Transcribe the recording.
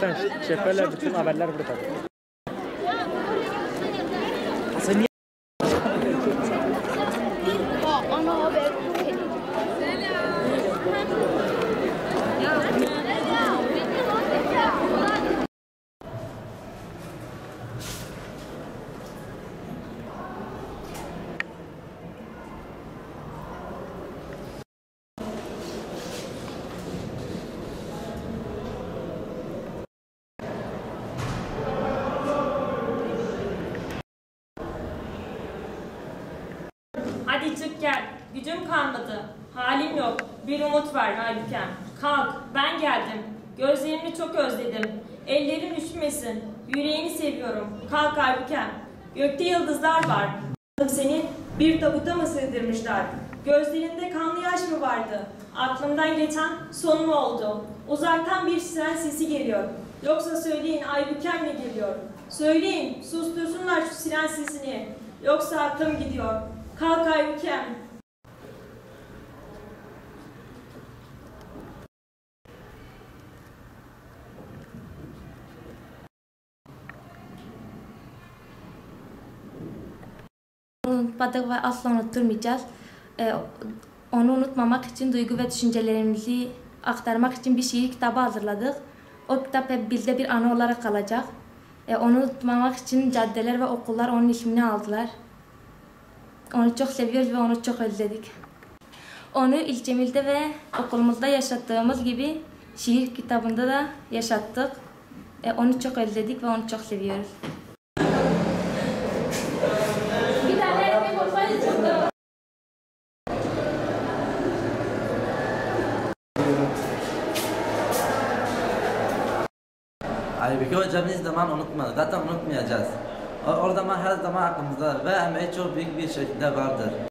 Zaten şeflerle bütün haberler burada. Sen niye? Ana haber. Hadi çık gel. Gücüm kalmadı. Halim yok. Bir umut ver Aybükem. Kalk. Ben geldim. Gözlerini çok özledim. Ellerin üşümesin. Yüreğini seviyorum. Kalk Aybükem. Gökte yıldızlar var. Seni bir tabuta mı sığdırmışlar? Gözlerinde kanlı yaş mı vardı? Aklımdan geçen son mu oldu? Uzaktan bir siren sesi geliyor. Yoksa söyleyin Aybükem mi geliyor? Söyleyin sustursunlar şu siren sesini. Yoksa aklım gidiyor. Kalk Aybükem. Unutmadık ve asla unutturmayacağız. Onu unutmamak için duygu ve düşüncelerimizi aktarmak için bir şiir kitabı hazırladık. O kitap hep bizde bir anı olarak kalacak. Onu unutmamak için caddeler ve okullar onun ismini aldılar. Onu çok seviyoruz ve onu çok özledik. Onu ilçemizde ve okulumuzda yaşattığımız gibi şiir kitabında da yaşattık. Onu çok özledik ve onu çok seviyoruz. Aybüke hocam hiç zaman unutmadı. Zaten unutmayacağız. O zaman her zaman aklımızda ve emeği çok büyük bir şekilde vardır.